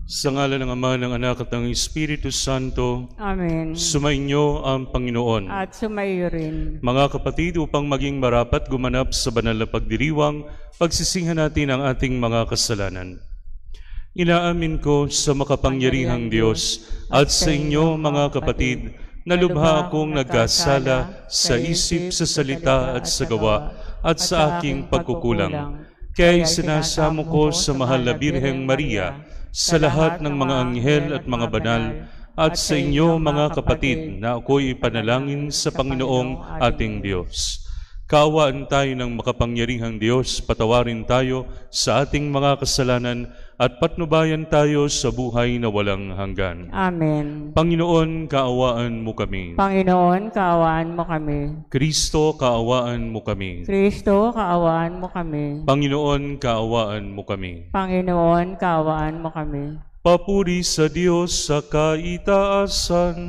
Sa ngalan ng Ama, ng Anak at ng Espiritu Santo. Amen. Sumainyo ang Panginoon. At sumaiyo rin. Mga kapatid, upang maging marapat gumanap sa banal na pagdiriwang, pagsisinghan natin ang ating mga kasalanan. Inaamin ko sa makapangyarihang Diyos at sa inyo mga kapatid, na lubha akong nagkasala sa isip, sa salita at sa gawa at sa aking pagkukulang. Kaya sinasamo ko sa mahal na Birheng Maria, sa lahat ng mga anghel at mga banal, at sa inyo mga kapatid, na ako'y ipanalangin sa Panginoong ating Diyos. Kaawaan tayo ng makapangyarihang Diyos, patawarin tayo sa ating mga kasalanan, at patnubayan tayo sa buhay na walang hanggan. Amen. Panginoon, kaawaan mo kami. Panginoon, kaawaan mo kami. Kristo, kaawaan mo kami. Kristo, kaawaan mo kami. Panginoon, kaawaan mo kami. Panginoon, kaawaan mo kami. Papuri sa Diyos sa kaitaasan.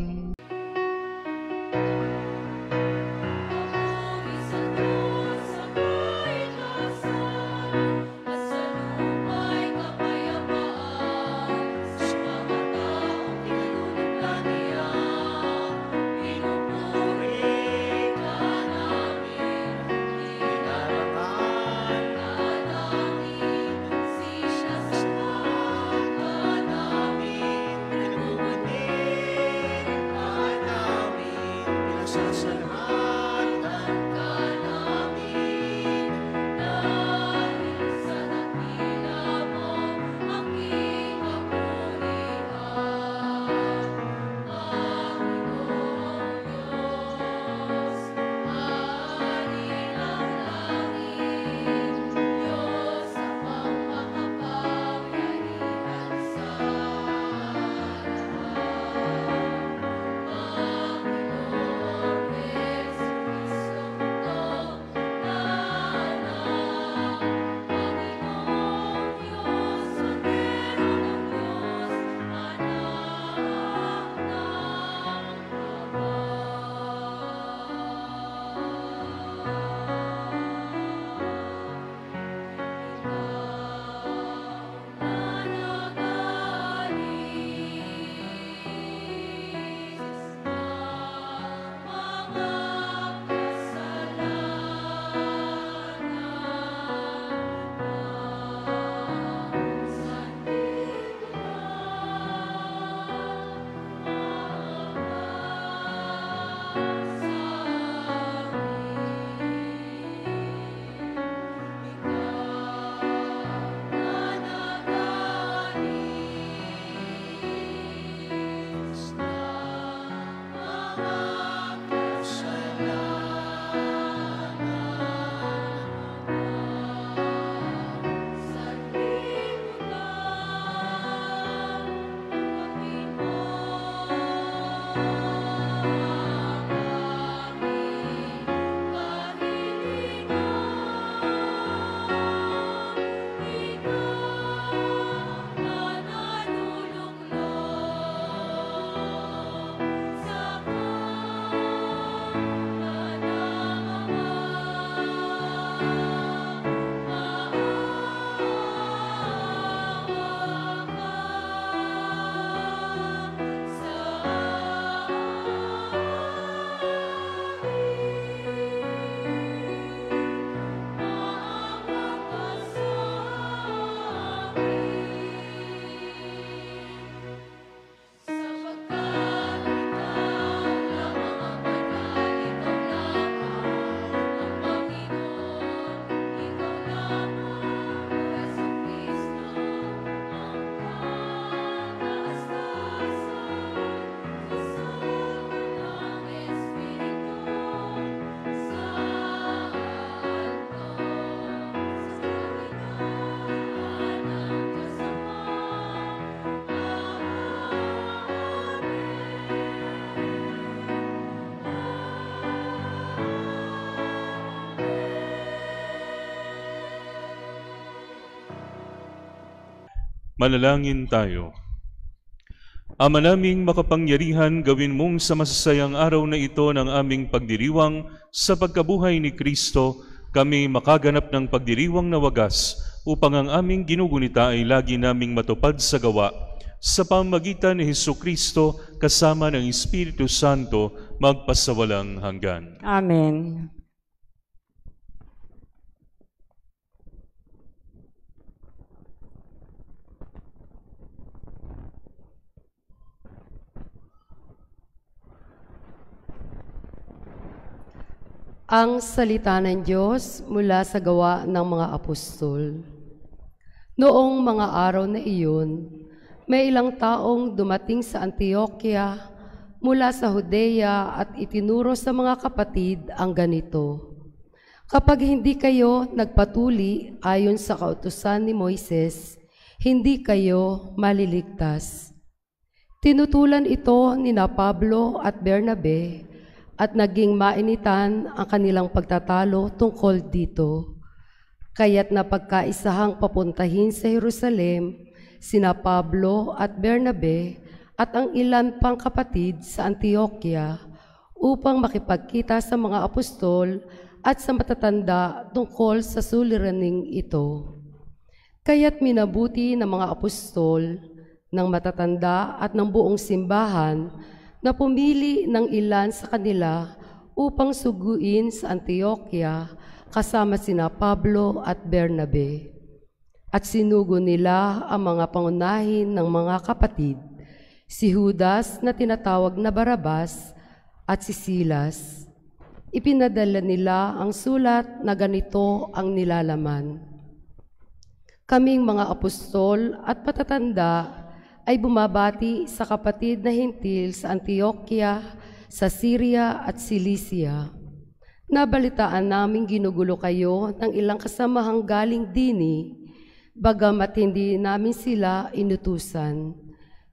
Manalangin tayo. Ama naming makapangyarihan, gawin mong sa masasayang araw na ito ng aming pagdiriwang sa pagkabuhay ni Kristo, kami makaganap ng pagdiriwang na wagas upang ang aming ginugunita ay lagi naming matupad sa gawa sa pamamagitan ni Hesukristo kasama ng Espiritu Santo magpasawalang hanggan. Amen. Ang salita ng Diyos mula sa gawa ng mga apostol. Noong mga araw na iyon, may ilang taong dumating sa Antioquia mula sa Judea at itinuro sa mga kapatid ang ganito: kapag hindi kayo nagpatuli ayon sa kautusan ni Moises, hindi kayo maliligtas. Tinutulan ito ni Pablo at Bernabe at naging mainitan ang kanilang pagtatalo tungkol dito. Kaya't napagkaisahang papuntahin sa Jerusalem sina Pablo at Bernabe at ang ilan pang kapatid sa Antioquia upang makipagkita sa mga apostol at sa matatanda tungkol sa suliraning ito. Kaya't minabuti ng mga apostol, ng matatanda at ng buong simbahan na pumili ng ilan sa kanila upang suguin sa Antioquia kasama sina Pablo at Bernabe. At sinugo nila ang mga pangunahin ng mga kapatid, si Judas na tinatawag na Barabas at si Silas. Ipinadala nila ang sulat na ganito ang nilalaman: kaming mga apostol at patatanda ay bumabati sa kapatid na hintil sa Antioquia, sa Syria at Cilicia. Nabalitaan naming ginugulo kayo ng ilang kasamahang galing dini, bagamat hindi namin sila inutusan.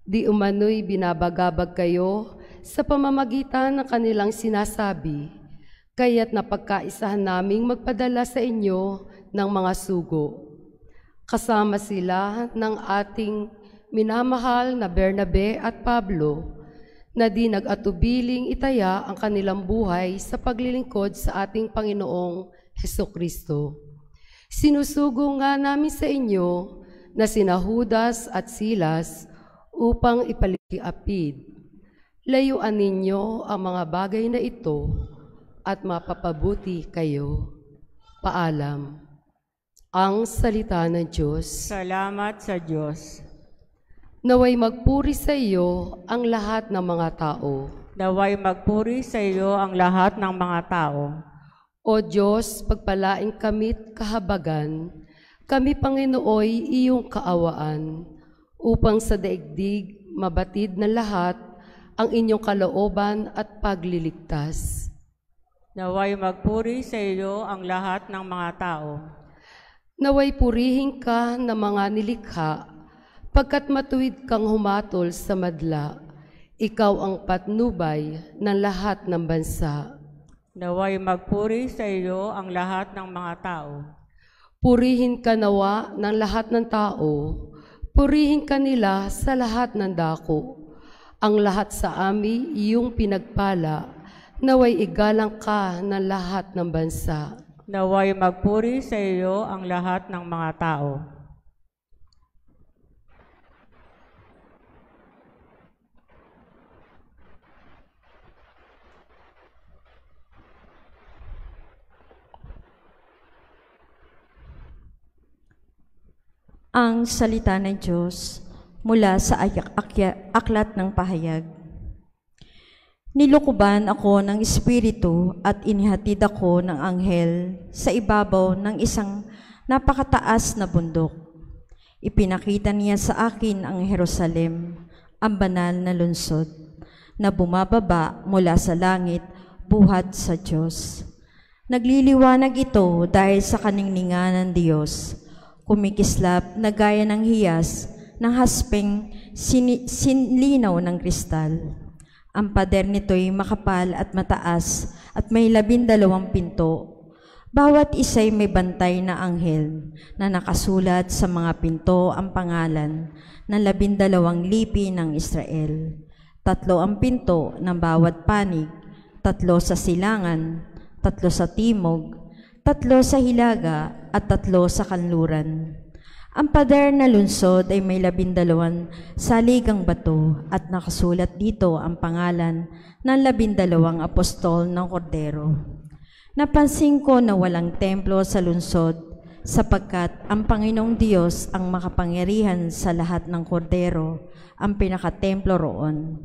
Di umano'y binabagabag kayo sa pamamagitan ng kanilang sinasabi, kaya't napagkaisahan naming magpadala sa inyo ng mga sugo. Kasama sila ng ating minamahal na Bernabe at Pablo, na di nag-atubiling itaya ang kanilang buhay sa paglilingkod sa ating Panginoong Hesukristo. Sinusugo nga namin sa inyo na sina Judas at Silas upang ipaliapid. Layuan ninyo ang mga bagay na ito at mapapabuti kayo. Paalam. Ang salita ng Diyos. Salamat sa Diyos. Naway magpuri sa iyo ang lahat ng mga tao. Naway magpuri sa iyo ang lahat ng mga tao. O Diyos, pagpalain kami't kahabagan, kami Panginooy iyong kaawaan, upang sa daigdig mabatid na lahat ang inyong kalooban at pagliligtas. Naway magpuri sa iyo ang lahat ng mga tao. Naway purihin ka ng mga nilikha, pagkat matuwid kang humatol sa madla, ikaw ang patnubay ng lahat ng bansa. Naway magpuri sa iyo ang lahat ng mga tao. Purihin ka nawa ng lahat ng tao, purihin ka nila sa lahat ng dako. Ang lahat sa amin iyong pinagpala, naway igalang ka ng lahat ng bansa. Naway magpuri sa iyo ang lahat ng mga tao. Ang salita ng Diyos mula sa aklat ng pahayag. Nilukuban ako ng Espiritu at inihatid ako ng anghel sa ibabaw ng isang napakataas na bundok. Ipinakita niya sa akin ang Jerusalem, ang banal na lungsod, na bumababa mula sa langit buhat sa Diyos. Nagliliwanag ito dahil sa kaningningan ng Diyos, kumikislap na gaya ng hiyas ng haspeng sinlinaw ng kristal. Ang pader nito'y makapal at mataas at may 12 pinto. Bawat isa'y may bantay na anghel na nakasulat sa mga pinto ang pangalan ng 12 lipi ng Israel. 3 ang pinto ng bawat panig, 3 sa silangan, 3 sa timog, 3 sa hilaga at 3 sa kanluran. Ang pader na lungsod ay may 12 saligang bato at nakasulat dito ang pangalan ng 12 apostol ng Kordero. Napansin ko na walang templo sa lungsod sapagkat ang Panginoong Diyos ang makapangyarihan sa lahat ng Kordero, ang pinakatemplo roon.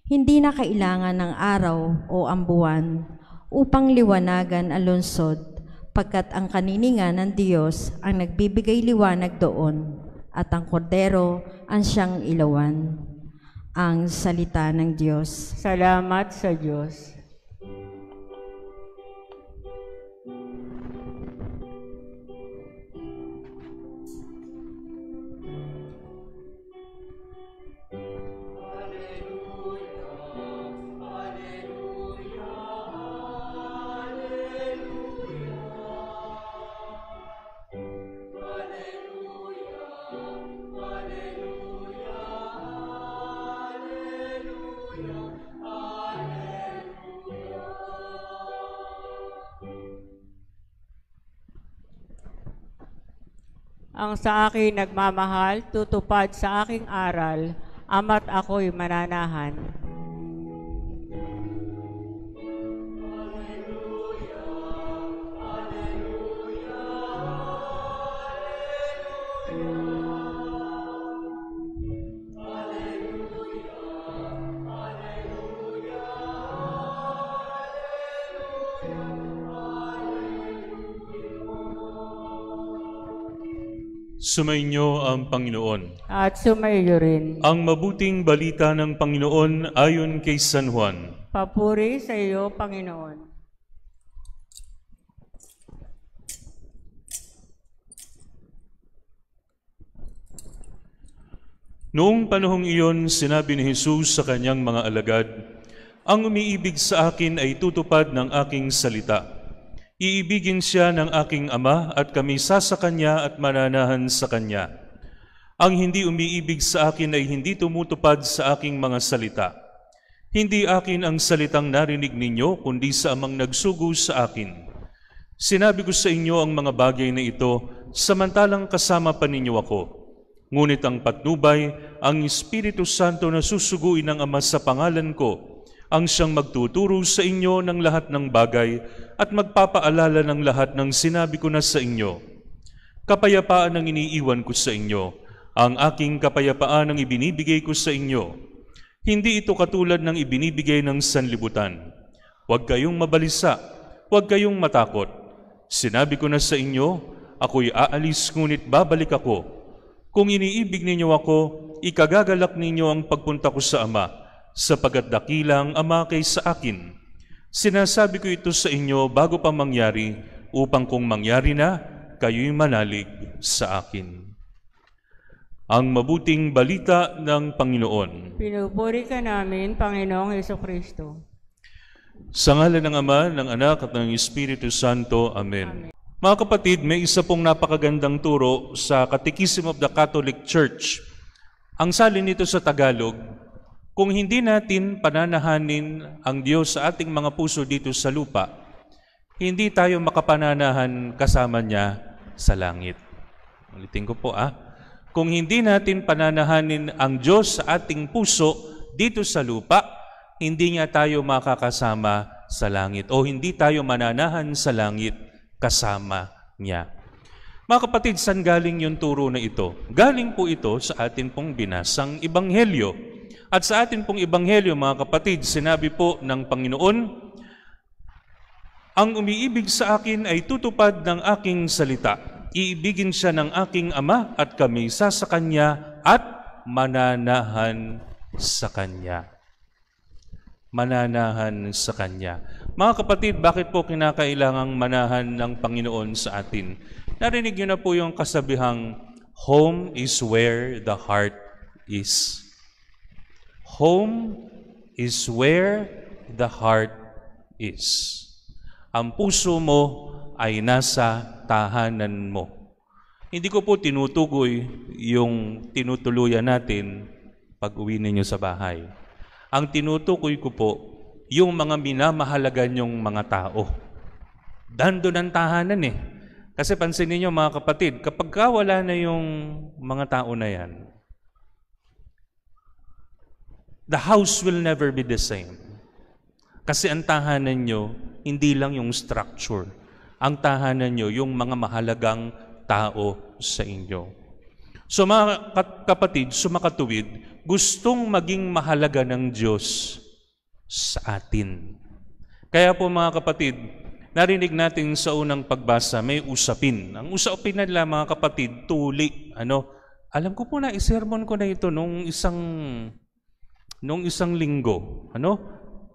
Hindi na kailangan ng araw o ang buwan upang liwanagan ang lungsod, pagkat ang kaniningan ng Diyos ang nagbibigay liwanag doon at ang Kordero ang siyang ilawan. Ang salita ng Diyos. Salamat sa Diyos. Ang sa akin nagmamahal, tutupad sa aking aral, ama't ako'y mananahan. Sumainyo ang Panginoon. At sumayo rin. Ang mabuting balita ng Panginoon ayon kay San Juan. Papuri sa iyo, Panginoon. Noong panahong iyon, sinabi ni Jesus sa kanyang mga alagad, "Ang umiibig sa akin ay tutupad ng aking salita. Iibigin siya ng aking Ama at kami sa kanya at mananahan sa kanya. Ang hindi umiibig sa akin ay hindi tumutupad sa aking mga salita. Hindi akin ang salitang narinig ninyo, kundi sa Amang nagsugo sa akin. Sinabi ko sa inyo ang mga bagay na ito, samantalang kasama pa ninyo ako. Ngunit ang patnubay, ang Espiritu Santo na susuguin ng Ama sa pangalan ko, ang siyang magtuturo sa inyo ng lahat ng bagay at magpapaalala ng lahat ng sinabi ko na sa inyo. Kapayapaan ang iniiwan ko sa inyo, ang aking kapayapaan ang ibinibigay ko sa inyo. Hindi ito katulad ng ibinibigay ng sanlibutan. Huwag kayong mabalisa, huwag kayong matakot. Sinabi ko na sa inyo, ako'y aalis ngunit babalik ako. Kung iniibig ninyo ako, ikagagalak ninyo ang pagpunta ko sa Ama, sapagat dakila ang Ama kaysa akin. Sinasabi ko ito sa inyo bago pa mangyari, upang kung mangyari na, kayo'y manalig sa akin." Ang mabuting balita ng Panginoon. Pinupuri ka namin, Panginoong Hesukristo. Sa ngalan ng Ama, ng Anak at ng Espiritu Santo. Amen. Mga kapatid, may isa pong napakagandang turo sa Catechism of the Catholic Church. Ang salin nito sa Tagalog, kung hindi natin pananahanin ang Diyos sa ating mga puso dito sa lupa, hindi tayo makapananahan kasama niya sa langit. Ulitin ko po Kung hindi natin pananahanin ang Diyos sa ating puso dito sa lupa, hindi niya tayo makakasama sa langit o hindi tayo mananahan sa langit kasama niya. Mga kapatid, saan galing yung turo na ito? Galing po ito sa atin pong binasang Ebanghelyo. At sa atin pong Ebanghelyo, mga kapatid, sinabi po ng Panginoon, "Ang umiibig sa akin ay tutupad ng aking salita. Iibigin siya ng aking Ama at kami sa kanya at mananahan sa kanya." Mananahan sa kanya. Mga kapatid, bakit po kinakailangang manahan ng Panginoon sa atin? Narinig niyo na po yung kasabihang, "Home is where the heart is." Home is where the heart is. Ang puso mo ay nasa tahanan mo. Hindi ko po tinutugoy yung tinutuluyan natin pag uwi ninyo sa bahay. Ang tinutukoy ko po, yung mga minamahalaga niyong mga tao. Dando ng tahanan Kasi pansinin niyo mga kapatid, kapag wala na yung mga tao na yan, the house will never be the same. Kasi ang tahanan nyo, hindi lang yung structure. Ang tahanan nyo, yung mga mahalagang tao sa inyo. So mga kapatid, sumakatuwid, gustong maging mahalaga ng Diyos sa atin. Kaya po mga kapatid, narinig natin sa unang pagbasa, may usapin. Ang usapin nila mga kapatid, tuli. Alam ko po na, isermon ko na ito nung isang linggo.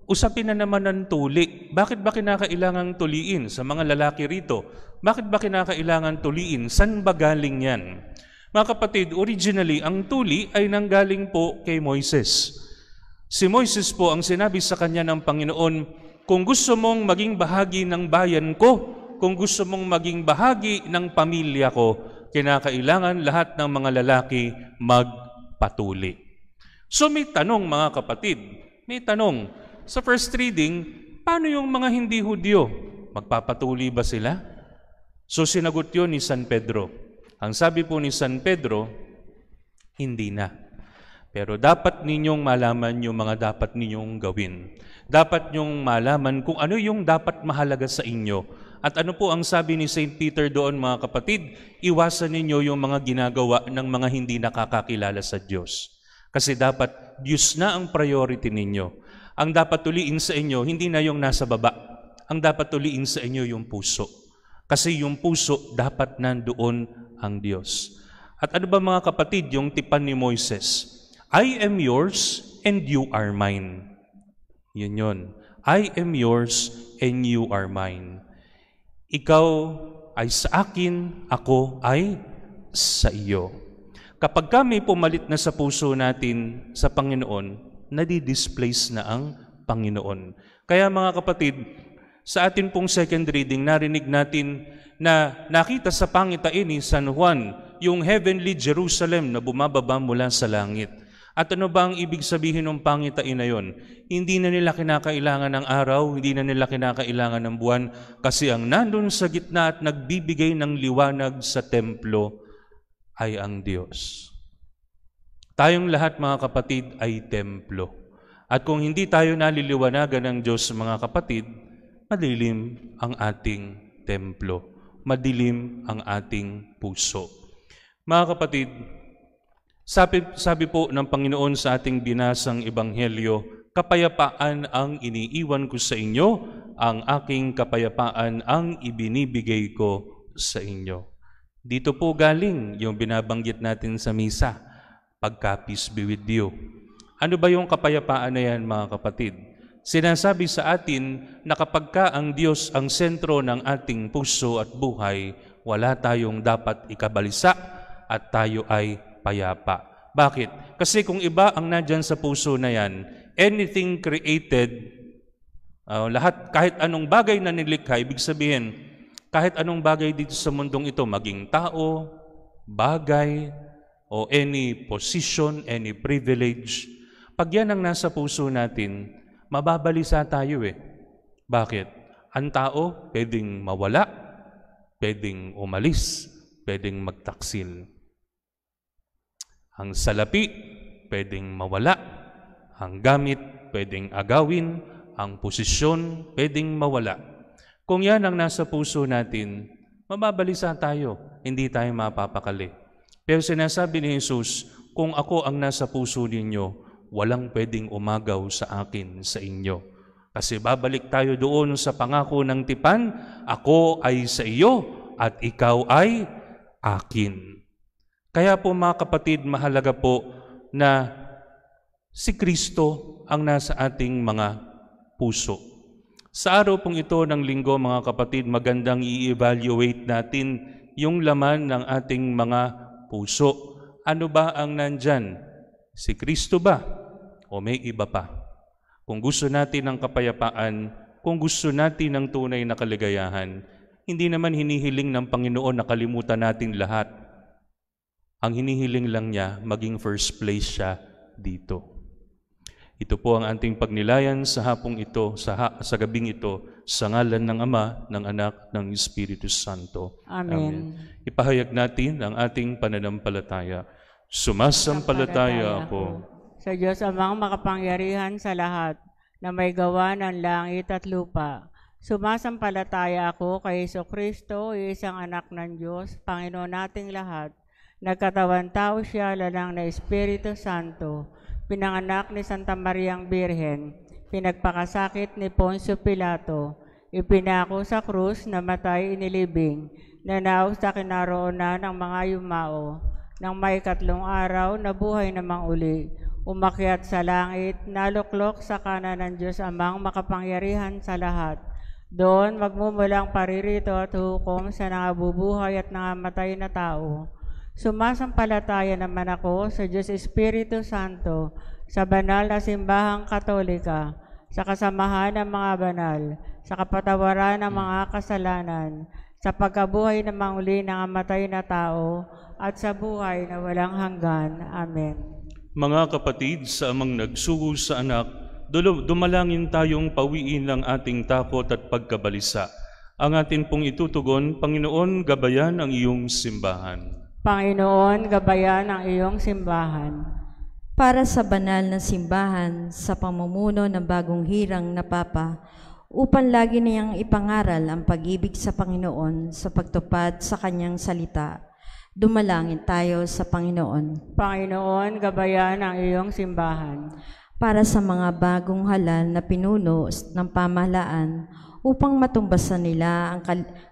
Usapin na naman ng tuli. Bakit ba kinakailangang tuliin sa mga lalaki rito? Bakit ba kinakailangan tuliin? San ba galing yan? Mga kapatid, originally, ang tuli ay nanggaling po kay Moises. Si Moises po ang sinabi sa kanya ng Panginoon, kung gusto mong maging bahagi ng bayan ko, kung gusto mong maging bahagi ng pamilya ko, kinakailangan lahat ng mga lalaki magpatuli. So may tanong mga kapatid, may tanong. Sa first reading, paano yung mga hindi Hudyo? Magpapatuli ba sila? So sinagot yun ni San Pedro. Ang sabi po ni San Pedro, hindi na. Pero dapat ninyong malaman yung mga dapat ninyong gawin. Dapat ninyong malaman kung ano yung dapat mahalaga sa inyo. At ano po ang sabi ni St. Peter doon mga kapatid? Iwasan ninyo yung mga ginagawa ng mga hindi nakakakilala sa Diyos. Kasi dapat Diyos na ang priority ninyo. Ang dapat tuliin sa inyo, hindi na yung nasa baba. Ang dapat tuliin sa inyo yung puso. Kasi yung puso, dapat nandoon ang Diyos. At ano ba mga kapatid, yung tipan ni Moises? I am yours and you are mine. Yun yun. I am yours and you are mine. Ikaw ay sa akin, ako ay sa iyo. Kapag kami pumalit na sa puso natin sa Panginoon, nadi-displace na ang Panginoon. Kaya mga kapatid, sa atin pong second reading, narinig natin na nakita sa pangitain ni San Juan yung heavenly Jerusalem na bumababa mula sa langit. At ano ba ang ibig sabihin ng pangitain na yon? Hindi na nila kinakailangan ng araw, hindi na nila kinakailangan ng buwan, kasi ang nandun sa gitna at nagbibigay ng liwanag sa templo ay ang Diyos. Tayong lahat mga kapatid ay templo. At kung hindi tayo naliliwanagan ng Diyos mga kapatid, madilim ang ating templo. Madilim ang ating puso. Mga kapatid, sabi po ng Panginoon sa ating binasang Ebanghelyo, kapayapaan ang iniiwan ko sa inyo, ang aking kapayapaan ang ibinibigay ko sa inyo. Dito po galing yung binabanggit natin sa misa, pagka-peace be with you. Ano ba yung kapayapaan na yan mga kapatid? Sinasabi sa atin na kapag ka ang Diyos ang sentro ng ating puso at buhay, wala tayong dapat ikabalisa at tayo ay payapa. Bakit? Kasi kung iba ang nandyan sa puso na yan, anything created, kahit anong bagay na nilikha, ibig sabihin, kahit anong bagay dito sa mundong ito, maging tao, bagay, o any position, any privilege, pag yan ang nasa puso natin, mababalisa tayo eh. Bakit? Ang tao, pwedeng mawala, pwedeng umalis, pwedeng magtaksil. Ang salapi, pwedeng mawala. Ang gamit, pwedeng agawin. Ang posisyon, pwedeng mawala. Kung yan ang nasa puso natin, mababalisa tayo, hindi tayo mapapakali. Pero sinasabi ni Jesus, kung ako ang nasa puso ninyo, walang pwedeng umagaw sa akin, sa inyo. Kasi babalik tayo doon sa pangako ng tipan, ako ay sa iyo at ikaw ay akin. Kaya po mga kapatid, mahalaga po na si Kristo ang nasa ating mga puso. Sa araw pong ito ng linggo mga kapatid, magandang i-evaluate natin yung laman ng ating mga puso. Ano ba ang nandyan? Si Kristo ba? O may iba pa? Kung gusto natin ng kapayapaan, kung gusto natin ng tunay na kaligayahan, hindi naman hinihiling ng Panginoon na kalimutan natin lahat. Ang hinihiling lang niya, maging first place siya dito. Ito po ang ating pagnilayan sa hapong ito, sa gabing ito, sa ngalan ng Ama, ng Anak, ng Espiritu Santo. Amen. Ipahayag natin ang ating pananampalataya. Sumasampalataya ako sa Diyos amang makapangyarihan sa lahat, na may gawa ng langit at lupa. Sumasampalataya ako kay Jesucristo, isang anak ng Diyos, Panginoon nating lahat. Nagkatawan tao siya, lalang na Espiritu Santo, pinanganak ni Santa Mariang Birhen, pinagpakasakit ni Poncio Pilato, ipinako sa krus, namatay inilibing, nanaog sa kinaroonan ng mga yumao, nang may 3 araw nabuhay namang uli, umakyat sa langit, naluklok sa kanan ng Diyos amang makapangyarihan sa lahat. Doon magmumulang paririto at hukom sa nangabubuhay at nangamatay na tao. Sumasampalataya naman ako sa Diyos Espiritu Santo, sa banal na simbahang katolika, sa kasamahan ng mga banal, sa kapatawaran ng mga kasalanan, sa pagkabuhay na manguli ng amatay na tao, at sa buhay na walang hanggan. Amen. Mga kapatid, sa amang nagsugo sa anak, dumalangin tayong pawiin ng ating takot at pagkabalisa. Ang atin pong itutugon, Panginoon, gabayan ang iyong simbahan. Panginoon, gabayan ang iyong simbahan. Para sa banal na simbahan, sa pamumuno ng bagong hirang na Papa, upang lagi niyang ipangaral ang pag-ibig sa Panginoon sa pagtupad sa kanyang salita, dumalangin tayo sa Panginoon. Panginoon, gabayan ang iyong simbahan. Para sa mga bagong halal na pinuno ng pamahalaan, upang matumbasan nila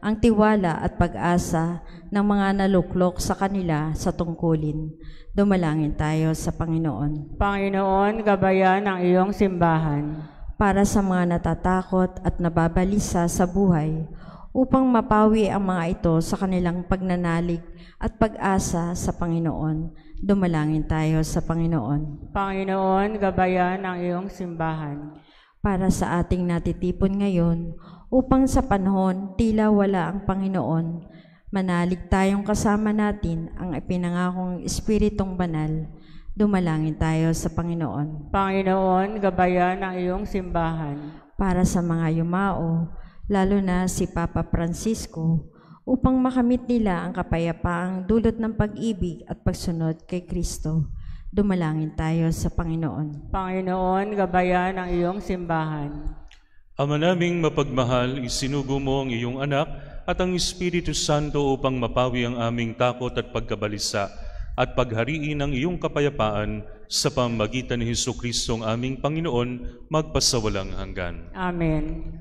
ang tiwala at pag-asa ng mga naluklok sa kanila sa tungkulin. Dumalangin tayo sa Panginoon. Panginoon, gabayan ang iyong simbahan. Para sa mga natatakot at nababalisa sa buhay, upang mapawi ang mga ito sa kanilang pagnanalig at pag-asa sa Panginoon. Dumalangin tayo sa Panginoon. Panginoon, gabayan ang iyong simbahan. Para sa ating natitipon ngayon, upang sa panahon tila wala ang Panginoon, manalig tayong kasama natin ang ipinangakong Espiritong Banal. Dumalangin tayo sa Panginoon. Panginoon, gabayan ang iyong simbahan. Para sa mga yumao, lalo na si Papa Francisco, upang makamit nila ang kapayapaang dulot ng pag-ibig at pagsunod kay Kristo. Dumalangin tayo sa Panginoon. Panginoon, gabayan ang iyong simbahan. Ama naming mapagmahal, isinugo mo ang iyong anak at ang Espiritu Santo upang mapawi ang aming takot at pagkabalisa at paghariin ang iyong kapayapaan sa pamamagitan ni Jesucristo ang aming Panginoon, magpasawalang hanggan. Amen.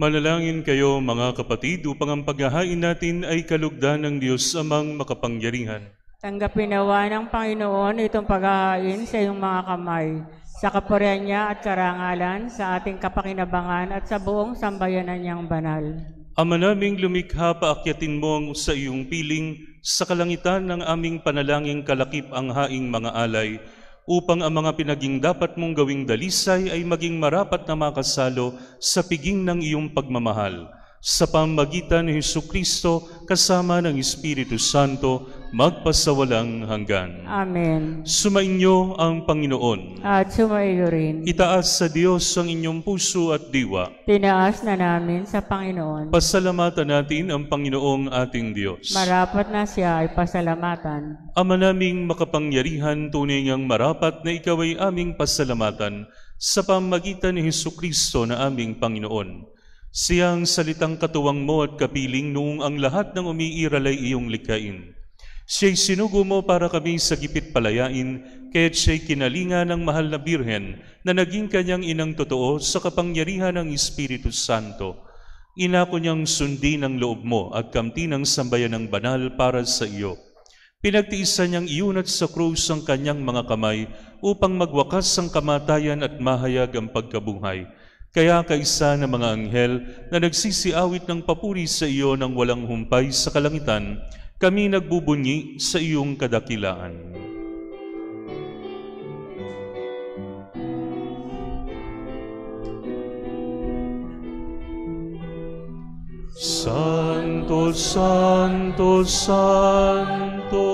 Manalangin kayo mga kapatid upang ang paghahain natin ay kalugdan ng Diyos amang makapangyarihan. Tanggapin nawa ng Panginoon itong paghahain sa iyong mga kamay, sa kapurihan niya at karangalan, sa ating kapakinabangan at sa buong sambayanan niyang banal. Ama naming lumikha, paakyatin mo sa iyong piling sa kalangitan ng aming panalangin kalakip ang haing mga alay, upang ang mga pinaging dapat mong gawing dalisay ay maging marapat na makasalo sa piging ng iyong pagmamahal. Sa pamamagitan ni Jesucristo kasama ng Espiritu Santo, magpasawalang hanggan. Amen. Sumainyo ang Panginoon. At sumaiyo rin. Itaas sa Diyos ang inyong puso at diwa. Tinaas na namin sa Panginoon. Pasalamatan natin ang Panginoong ating Diyos. Marapat na siya ay pasalamatan. Ama naming makapangyarihan, tunay ngang marapat na ikaw ay aming pasalamatan sa pamamagitan ni Jesucristo na aming Panginoon. Siyang salitang katuwang mo at kapiling noong ang lahat ng umiiral ay iyong likhain. Siya'y sinugo mo para kami sa gipit palayain, kaya't siya'y kinalinga ng mahal na Birhen na naging kanyang inang totoo sa kapangyarihan ng Espiritu Santo. Inako niyang sundin ang loob mo at kamti ng sambayan ng banal para sa iyo. Pinagtiisan niyang iunat sa krus ang kanyang mga kamay upang magwakas ang kamatayan at mahayag ang pagkabuhay. Kaya kaisa ng mga anghel na nagsisiawit ng papuri sa iyo ng walang humpay sa kalangitan, kami nagbubunyi sa iyong kadakilaan. Santo, Santo, Santo,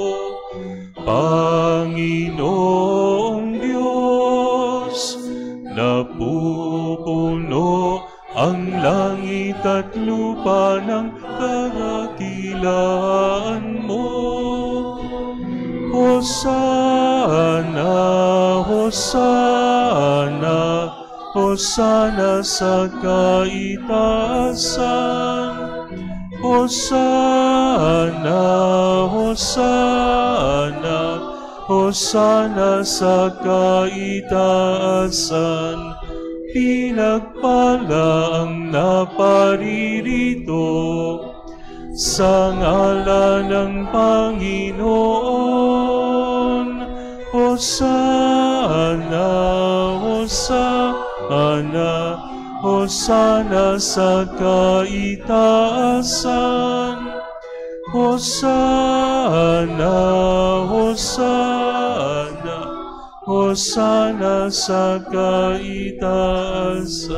Panginoong Diyos, napupuno ang langit at lupa ng kadakilaan mo. Hosana, Hosana, Hosana sa kaitaasan. Hosana, Hosana, Hosana sa kaitaasan. Pinagpala ang naparirito sa ngalan ng Panginoon. Hosana, Hosana, Hosana sa kaitaasan. Hosana, Hosana, Hosana sa kaitaasan.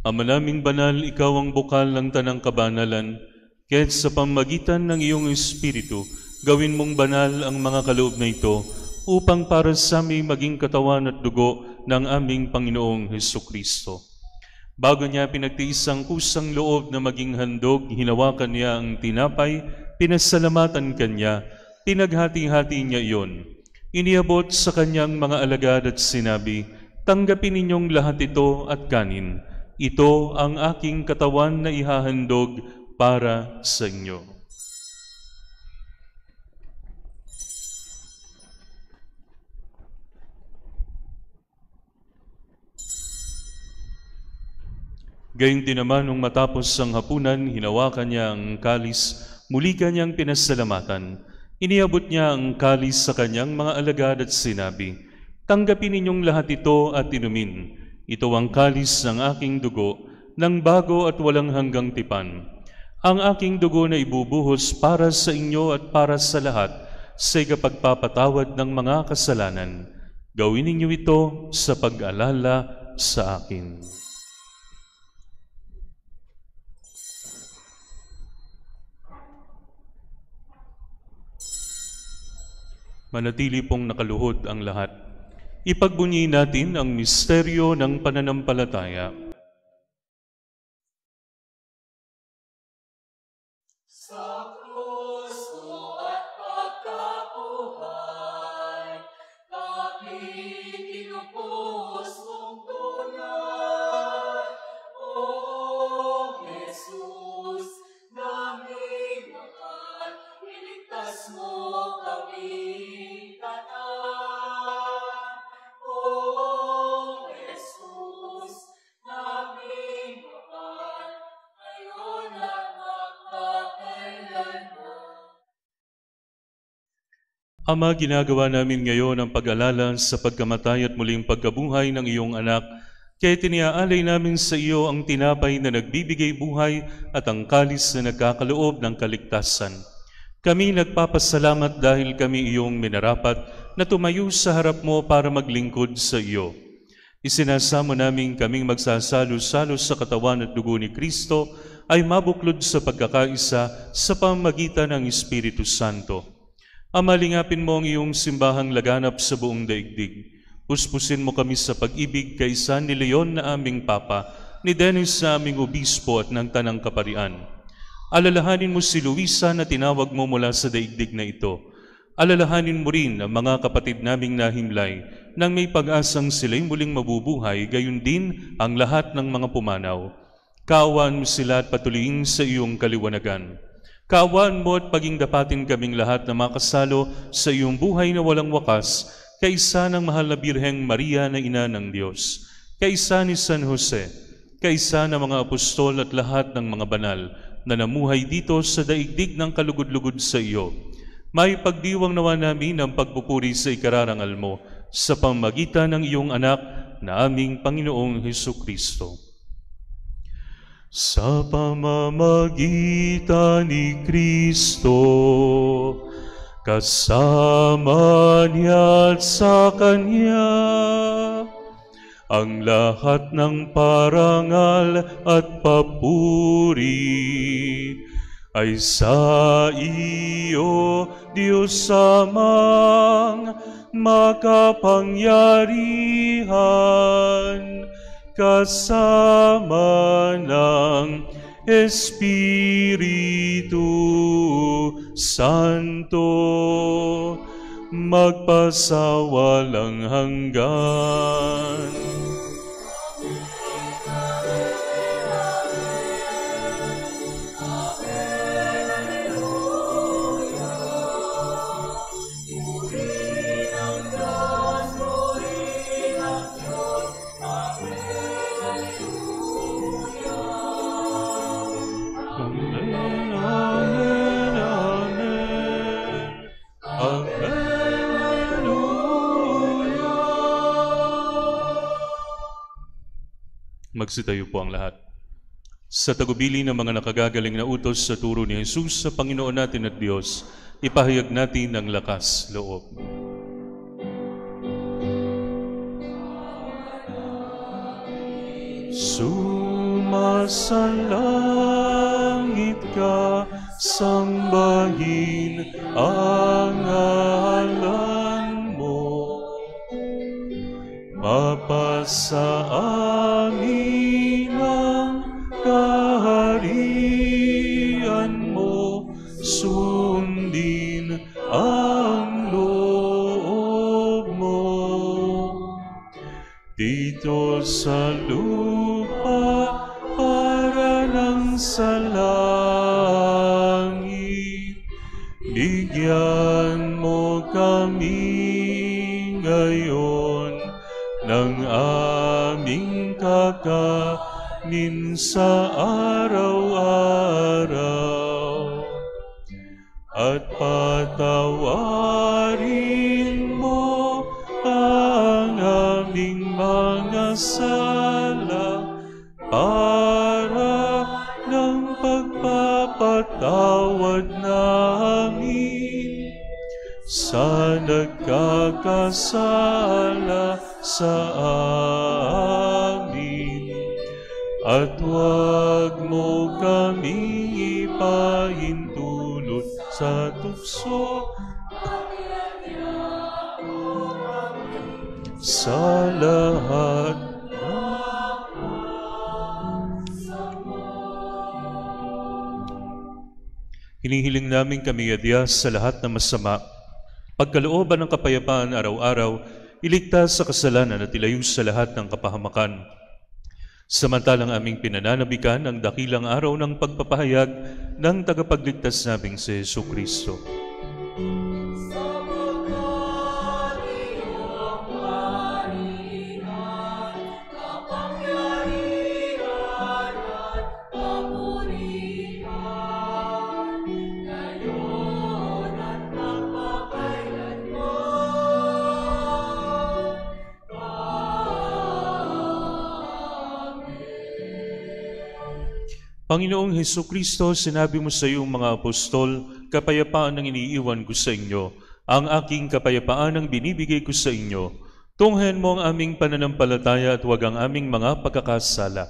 Ama naming banal, ikaw ang bukal ng tanang kabanalan, kaya't sa pamamagitan ng iyong Espiritu, gawin mong banal ang mga kaloob na ito, upang para sa aming maging katawan at dugo ng aming Panginoong Hesukristo. Bago niya pinagtiis ang kusang loob na maging handog, hinawakan niya ang tinapay, pinasalamatan kanya, pinaghati-hati niya iyon. Iniabot sa kanyang mga alagad at sinabi, "Tanggapin ninyong lahat ito at kanin. Ito ang aking katawan na ihahandog para sa inyo." Gayun din naman nung matapos ang hapunan, hinawakan niya ang kalis, muli kanyang pinasalamatan. Iniabot niya ang kalis sa kanyang mga alagad at sinabi, "Tanggapin ninyong lahat ito at inumin. Ito ang kalis ng aking dugo, ng bago at walang hanggang tipan. Ang aking dugo na ibubuhos para sa inyo at para sa lahat sa ikapagpapatawad ng mga kasalanan. Gawin ninyo ito sa pag-alala sa akin." Manatili pong nakaluhod ang lahat. Ipagbunyi natin ang misteryo ng pananampalataya. Sa krus mo at pagkabuhay, bakit kinupos mong tunay? O Jesus, daming mahal, iligtas mo kami. O Jesus, Ama, ginagawa namin ngayon ang pag-alala sa pagkamatay at muling pagkabuhay ng iyong anak, kaya tiniaalay namin sa iyo ang tinapay na nagbibigay buhay at ang kalis na nagkakaloob ng kaligtasan. Kami nagpapasalamat dahil kami iyong minarapat na tumayo sa harap mo para maglingkod sa iyo. Isinasamo namin kaming magsasalo-salo sa katawan at dugo ni Kristo ay mabuklod sa pagkakaisa sa pamamagitan ng Espiritu Santo. Ama, lingapin mo ang iyong simbahang laganap sa buong daigdig. Puspusin mo kami sa pag-ibig kaysa ni Leon na aming Papa, ni Dennis na aming Obispo at ng Tanang Kaparian. Alalahanin mo si Luisa na tinawag mo mula sa daigdig na ito. Alalahanin mo rin ang mga kapatid naming nahimlay nang may pag-asang sila'y muling mabubuhay, gayon din ang lahat ng mga pumanaw. Kaawaan mo sila at patuloyin sa iyong kaliwanagan. Kaawaan mo at paging dapatin kaming lahat na makasalo sa iyong buhay na walang wakas, kaisa ng mahal na Birheng Maria na Ina ng Diyos, kaisa ni San Jose, kaisa ng mga apostol at lahat ng mga banal na namuhay dito sa daigdig ng kalugod-lugod sa iyo. May pagdiwang nawa namin ang pagpupuri sa ikararangal mo sa pamamagitan ng iyong anak na aming Panginoong Hesukristo. Sa pamamagitan ni Kristo, kasama niya at sa Kanya, ang lahat ng parangal at papuri ay sa iyo, Diyos Amang makapangyarihan, kasama ng Espiritu Santo, magpasawalang hanggan. Magsitayo po ang lahat. Sa tagubili ng mga nakagagaling na utos sa turo ni Jesus sa Panginoon natin at Diyos, ipahayag natin ang lakas loob. Sumasalangit ka, sambahin ang ngalan mo. Mapasa amin ang kaharian mo, sundin ang loob mo. Dito sa lupa para ng sa langit, bigyan mo kami ngayon ng aming kakanin sa araw-araw, at patawarin mo ang aming mga sala para ng pagpapatawad namin sa nagkakasala sa amin, at huwag mo kaming ipahintulot sa tukso sa lahat. Hinihiling namin kami, Diyos, sa lahat ng masama, pagkalooban ng kapayapaan araw-araw, iligtas sa kasalanan at ilayo sa lahat ng kapahamakan. Samantalang aming pinananabikan ang dakilang araw ng pagpapahayag ng tagapagligtas naming si Jesucristo. Panginoong Hesukristo, sinabi mo sa iyong mga apostol, kapayapaan ang iniiwan ko sa inyo, ang aking kapayapaan ang binibigay ko sa inyo. Tunghayan mo ang aming pananampalataya at huwag ang aming mga pagkakasala.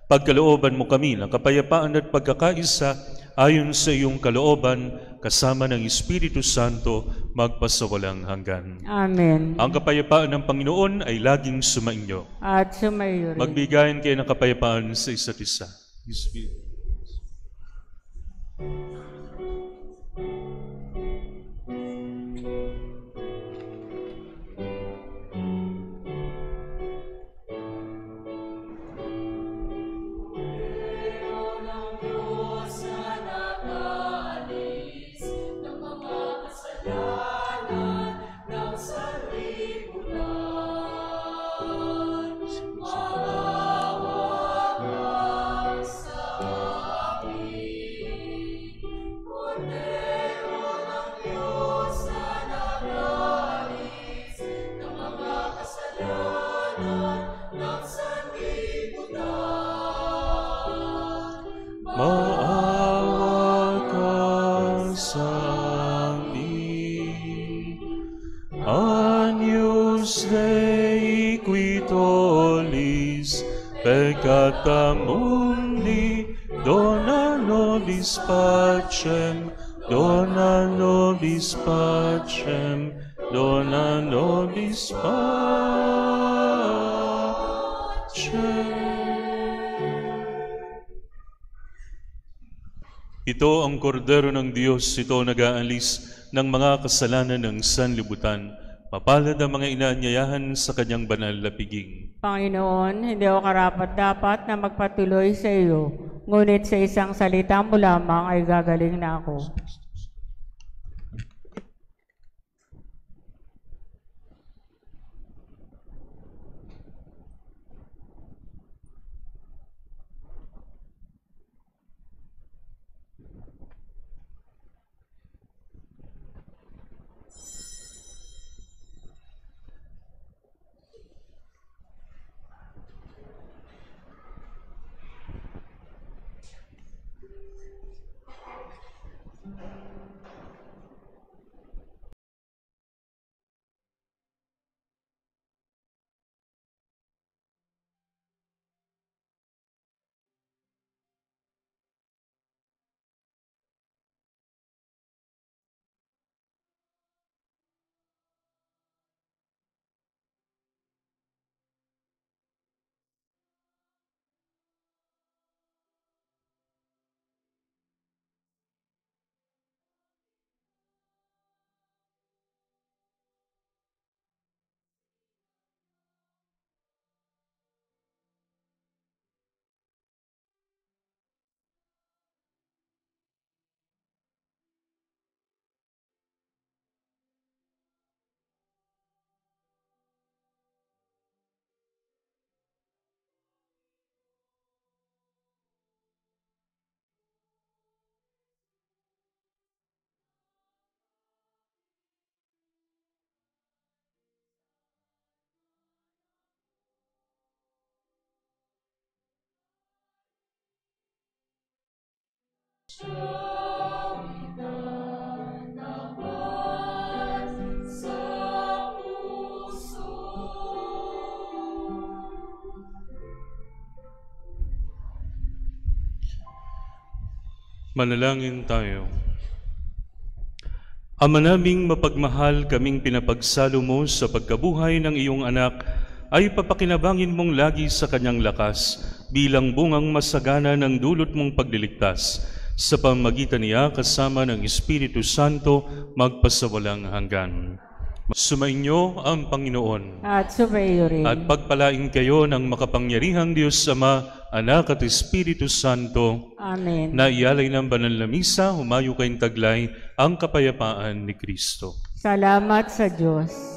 Pagkalooban mo kami ng kapayapaan at pagkakaisa ayon sa iyong kalooban, kasama ng Espiritu Santo, magpasawalang hanggan. Amen. Ang kapayapaan ng Panginoon ay laging sumainyo. At sumayo rin. Magbigayan kayo ng kapayapaan sa isa't isa. Maawa ka sa amin. Agnus Dei qui tollis peccata mundi, dona nobis pacem, dona nobis pacem, dona nobis pacem. Ito ang kordero ng Diyos, ito nag-aalis ng mga kasalanan ng sanlibutan. Mapalad ang mga inaanyayahan sa kanyang banal na piging. Panginoon, hindi ako karapat-dapat na magpatuloy sa iyo, ngunit sa isang salita mo lamang ay gagaling na ako. Manalangin tayo. Ama naming mapagmahal, kaming pinapagsalo mo sa pagkabuhay ng iyong anak, ay papakinabangin mong lagi sa kanyang lakas bilang bungang masagana ng dulot mong pagliligtas. Sa pamamagitan niya kasama ng Espiritu Santo, magpasawalang hanggan. Sumainyo ang Panginoon. At sumayo rin. At pagpalain kayo ng makapangyarihang Diyos Ama, Anak at Espiritu Santo, Amen. na ialay ng banal na misa, humayo kayong taglay ang kapayapaan ni Kristo. Salamat sa Diyos.